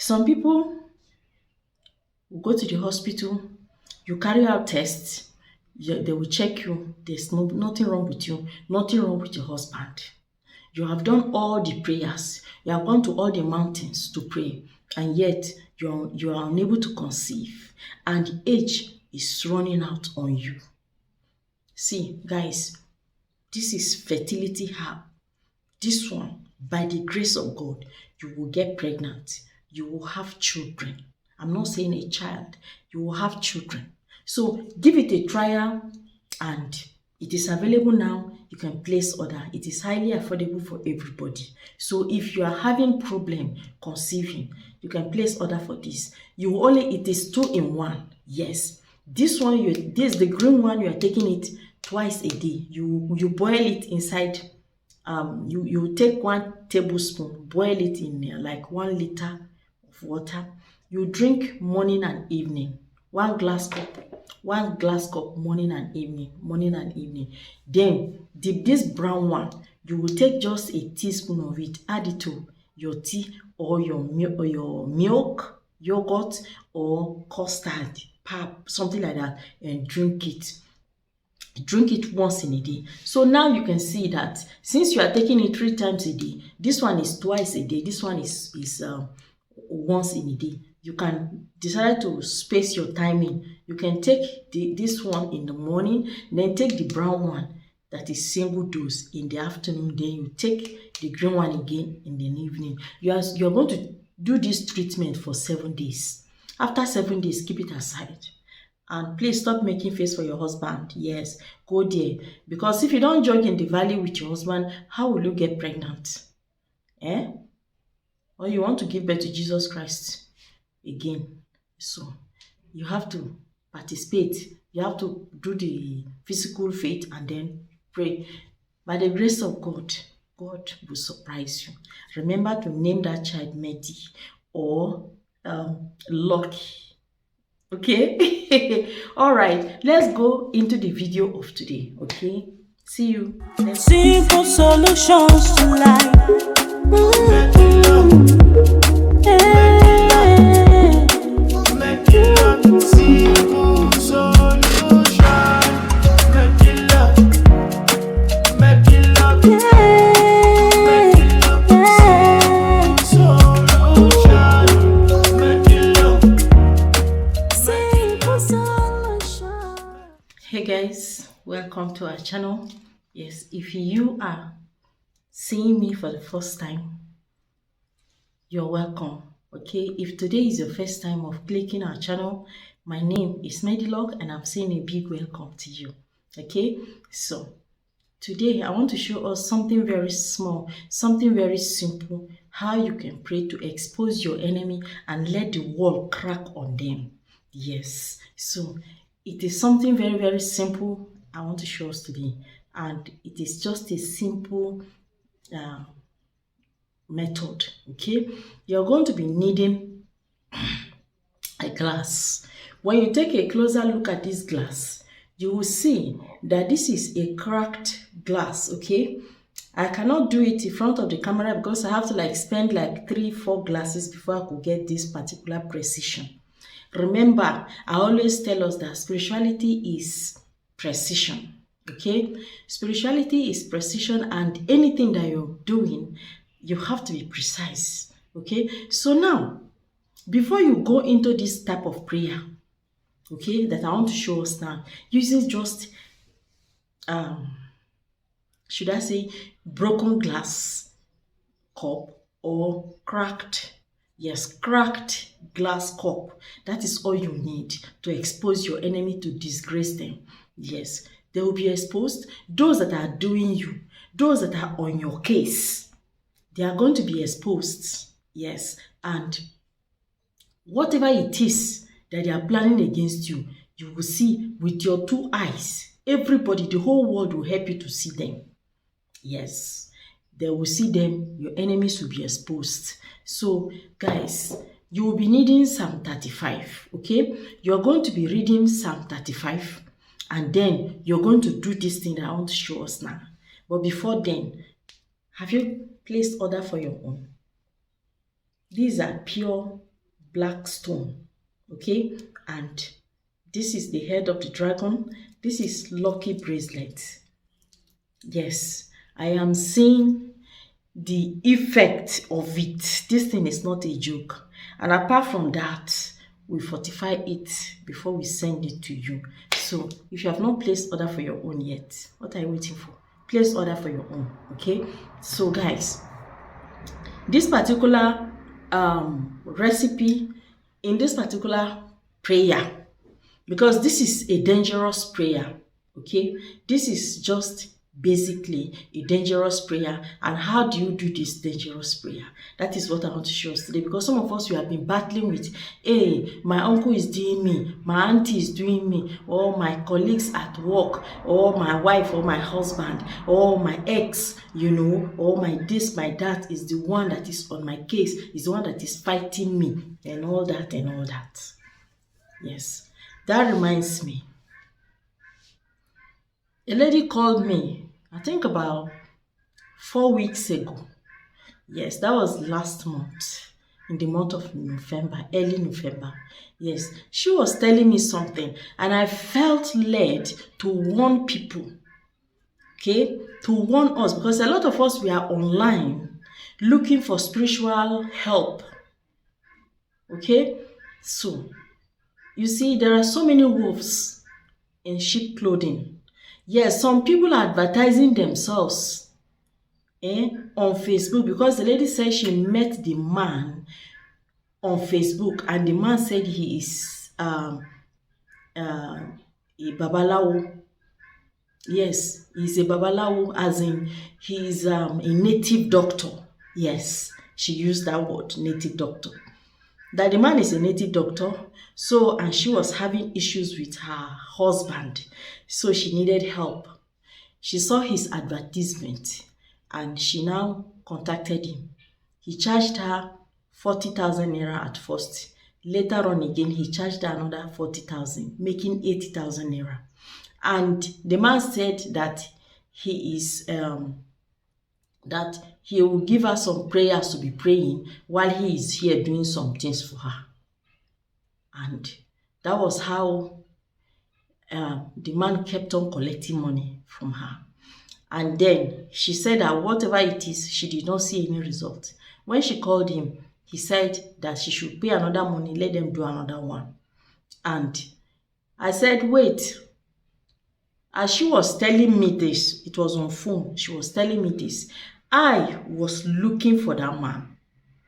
Some people will go to the hospital, you carry out tests, they will check you, there's nothing wrong with you, nothing wrong with your husband. You have done all the prayers, you have gone to all the mountains to pray, and yet you are unable to conceive, and the age is running out on you. See, guys, this is fertility herb. This one, by the grace of God, you will get pregnant. You will have children. I'm not saying a child. You will have children. So give it a trial, and it is available now. You can place order. It is highly affordable for everybody. So if you are having problem conceiving, you can place order for this. It is 2-in-1. Yes. This one, the green one, you are taking it twice a day. You boil it inside. You take 1 tablespoon, boil it in like 1 liter of water. You drink morning and evening. 1 glass cup morning and evening. Then this brown one, you will take just a teaspoon of it, add it to your tea or your milk, yogurt, or custard, pap, something like that, and drink it. Drink it once in a day. So now you can see that since you are taking it 3 times a day, this one is twice a day, this one is once in a day. You can decide to space your timing. You can take this one in the morning, then take the brown one that is single dose in the afternoon, then you take the green one again in the evening. You're going to do this treatment for 7 days. After 7 days, keep it aside. And please stop making face for your husband. Yes, go there. Because if you don't jog in the valley with your husband, how will you get pregnant? Or you want to give birth to Jesus Christ again. So you have to participate. You have to do the physical faith and then pray. By the grace of God, God will surprise you. Remember to name that child Medi or Lucky. Okay. All right, let's go into the video of today. Okay, see you. Simple solutions to life. Hey guys, welcome to our channel. Yes, if you are seeing me for the first time, you're welcome. Okay, if today is your first time of clicking our channel, my name is Medilog and I'm saying a big welcome to you. Okay, so today I want to show us something very small, something very simple, how you can pray to expose your enemy and let the wall crack on them. Yes, so it is something very, very simple I want to show us today, and it is just a simple method. Okay, you're going to be needing a glass. When you take a closer look at this glass, you will see that this is a cracked glass. Okay, I cannot do it in front of the camera because I have to spend 3-4 glasses before I could get this particular precision. Remember, I always tell us that spirituality is precision. Okay, spirituality is precision, and anything that you're doing, you have to be precise. Okay, so now before you go into this type of prayer, okay, that I want to show us now, using just should I say broken glass cup or cracked, yes, cracked glass cup, that is all you need to expose your enemy, to disgrace them. Yes, they will be exposed. Those that are doing you, those that are on your case, they are going to be exposed. Yes, and whatever it is that they are planning against you, you will see with your 2 eyes. Everybody, the whole world will help you to see them. Yes, they will see them. Your enemies will be exposed. So guys, you will be needing Psalm 35. Okay, you're going to be reading Psalm 35, and then you're going to do this thing that I want to show us now. But before then, have you placed order for your own? These are pure black stone, okay? And this is the head of the dragon. This is lucky bracelet. Yes, I am seeing the effect of it. This thing is not a joke. And apart from that, we fortify it before we send it to you. So if you have not placed order for your own yet, what are you waiting for? Place order for your own, okay? So guys, this particular recipe, in this particular prayer, because this is a dangerous prayer, okay? This is just basically a dangerous prayer. And how do you do this dangerous prayer? That is what I want to show us today, because some of us, we have been battling with, hey, my uncle is doing me, my auntie is doing me, or my colleagues at work, or my wife, or my husband, or my ex, you know, or my this, my that is the one that is on my case, is the one that is fighting me, and all that and all that. Yes, that reminds me, a lady called me, I think about 4 weeks ago. Yes, that was last month, in the month of November, early November. Yes, she was telling me something, and I felt led to warn people, okay, to warn us, because a lot of us, we are online looking for spiritual help, okay? So, you see, there are so many wolves in sheep clothing. Yes, some people are advertising themselves on Facebook, because the lady said she met the man on Facebook, and the man said he is a babalawo. Yes, he's a babalawo, as in he is a native doctor. Yes, she used that word, native doctor. That the man is a native doctor, so, and she was having issues with her husband, so she needed help. She saw his advertisement, and she now contacted him. He charged her 40,000 naira at first. Later on again, he charged her another 40,000, making 80,000 naira. And the man said that he is that he will give her some prayers to be praying while he is here doing some things for her. And that was how the man kept on collecting money from her. And then she said that whatever it is, she did not see any result. When she called him, he said that she should pay another money, let them do another one. And I said, wait. As she was telling me this, it was on phone, she was telling me this, I was looking for that man.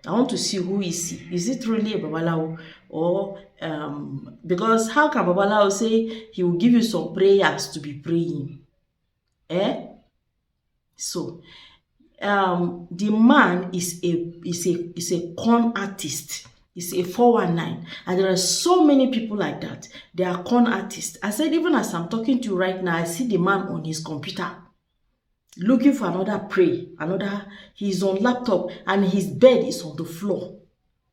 I want to see who is he. Is it really a babalawo? Or, because how can babalawo say he will give you some prayers to be praying? So, the man is a con artist. He's a 419. And there are so many people like that. They are con artists. I said, even as I'm talking to you right now, I see the man on his computer looking for another prey. He's on laptop, and his bed is on the floor.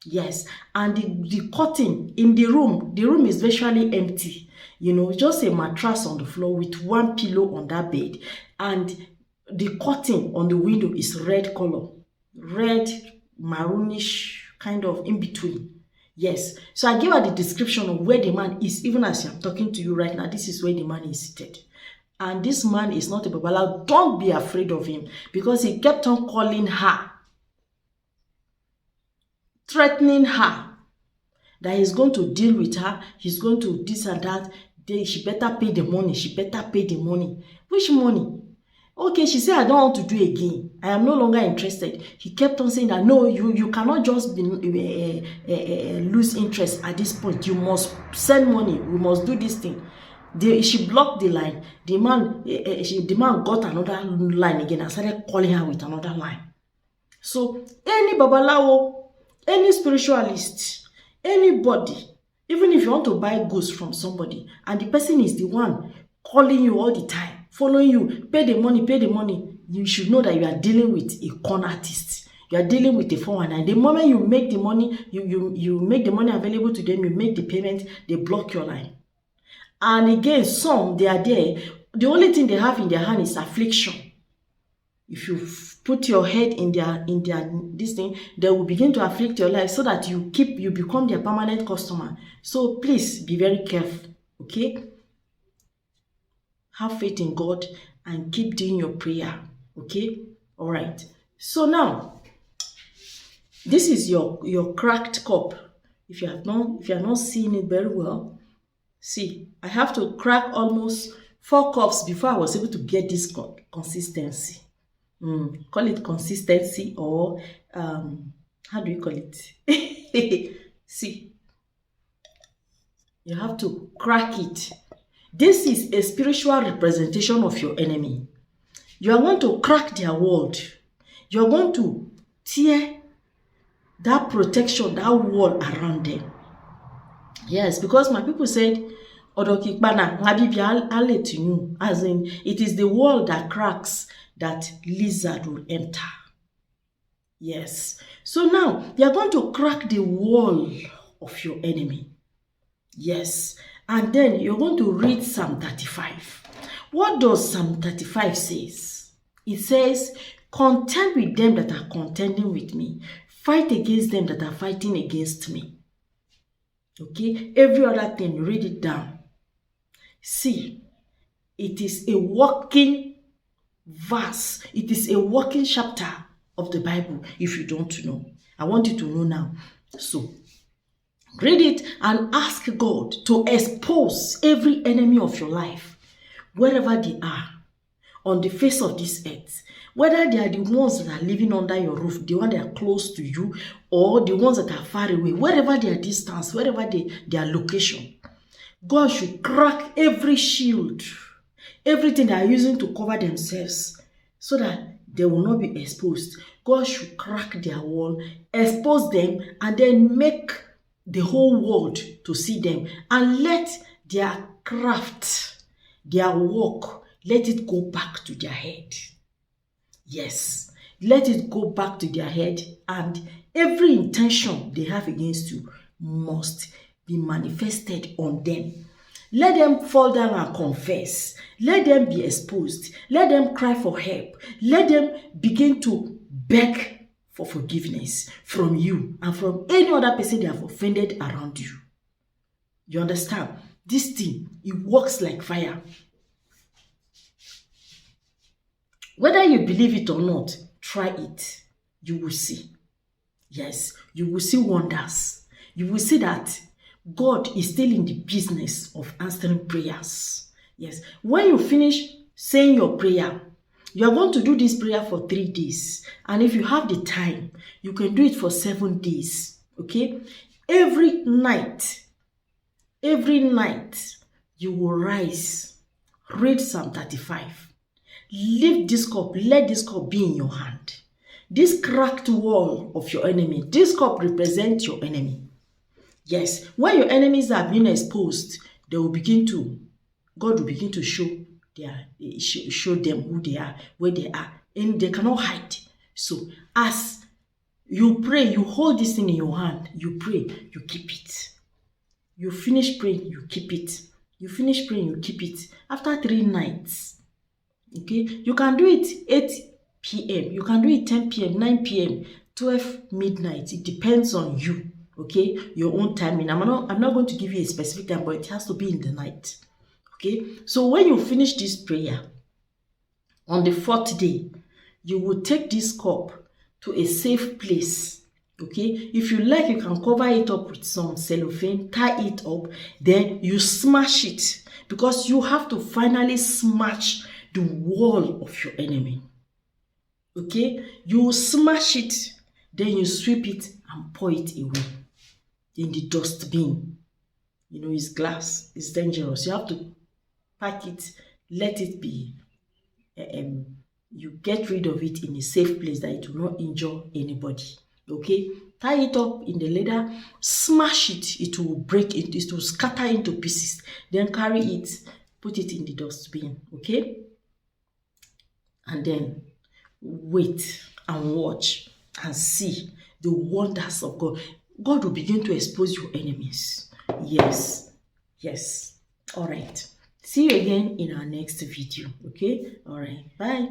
Yes. And the curtain in the room is virtually empty. You know, just a mattress on the floor with one pillow on that bed. And the curtain on the window is red color. Red, maroonish, kind of in between. Yes. So I gave her the description of where the man is. Even as I'm talking to you right now, this is where the man is seated. And this man is not a babalawo. Don't be afraid of him, because he kept on calling her, threatening her that he's going to deal with her. He's going to this and that. She better pay the money. She better pay the money. Which money? Okay, she said, I don't want to do again. I am no longer interested. He kept on saying that, no, you cannot just be, lose interest at this point. You must send money. We must do this thing. She blocked the line. The man got another line again and started calling her with another line. So, any babalawo, any spiritualist, anybody, even if you want to buy goods from somebody, and the person is the one calling you all the time, following you, pay the money, you should know that you are dealing with a con artist. You are dealing with a 419. The moment you make the money, you make the money available to them, you make the payment, they block your line. And again, some, they are there. The only thing they have in their hand is affliction. If you put your head in their this thing, they will begin to afflict your life so that you become their permanent customer. So please be very careful, okay? Have faith in God and keep doing your prayer, okay? All right. So now, this is your cracked cup. If you are not seeing it very well, see, I have to crack almost 4 cups before I was able to get this consistency. Call it consistency, or how do you call it? See, you have to crack it. This is a spiritual representation of your enemy. You are going to crack their world. You are going to tear that protection, that wall around them. Yes, because my people said, Odokikbana, I'll let you know. As in, it is the wall that cracks that lizard will enter. Yes. So now, you are going to crack the wall of your enemy. Yes. And then you're going to read Psalm 35. What does Psalm 35 says? It says, contend with them that are contending with me. Fight against them that are fighting against me. Okay? Every other thing, read it down. See, it is a walking verse. It is a walking chapter of the Bible, if you don't know. I want you to know now. So, read it and ask God to expose every enemy of your life, wherever they are, on the face of this earth. Whether they are the ones that are living under your roof, the ones that are close to you, or the ones that are far away, wherever their distance, wherever their location. God should crack every shield, everything they are using to cover themselves, so that they will not be exposed. God should crack their wall, expose them, and then make the whole world to see them, and let their craft, their work, let it go back to their head. Yes, let it go back to their head, and every intention they have against you must be manifested on them. Let them fall down and confess. Let them be exposed. Let them cry for help. Let them begin to beg for forgiveness from you and from any other person they have offended around you. You understand? This thing, it works like fire. Whether you believe it or not, try it. You will see. Yes, you will see wonders. You will see that God is still in the business of answering prayers. Yes, when you finish saying your prayer, you are going to do this prayer for 3 days. And if you have the time, you can do it for 7 days. Okay? Every night, you will rise, read Psalm 35. Leave this cup, let this cup be in your hand. This cracked wall of your enemy, this cup represents your enemy. Yes, when your enemies are being exposed, God will begin to show them who they are, where they are, and they cannot hide. So as you pray, you hold this thing in your hand, you pray, you keep it. You finish praying, you keep it. You finish praying, you keep it. After 3 nights, okay, you can do it 8 p.m. You can do it 10 p.m., 9 p.m., 12 midnight. It depends on you, okay, your own timing. I'm not going to give you a specific time, but it has to be in the night, okay? So when you finish this prayer, on the 4th day, you will take this cup to a safe place, okay? If you like, you can cover it up with some cellophane, tie it up, then you smash it, because you have to finally smash the wall of your enemy. Okay? You smash it, then you sweep it and pour it away in the dustbin. You know, it's glass, it's dangerous. You have to pack it, let it be. You get rid of it in a safe place that it will not injure anybody. Okay? Tie it up in the leather, smash it, it will break, it will scatter into pieces. Then carry it, put it in the dustbin. Okay? And then wait and watch and see the wonders of God. God will begin to expose your enemies. Yes. Yes. All right. See you again in our next video. Okay? All right. Bye.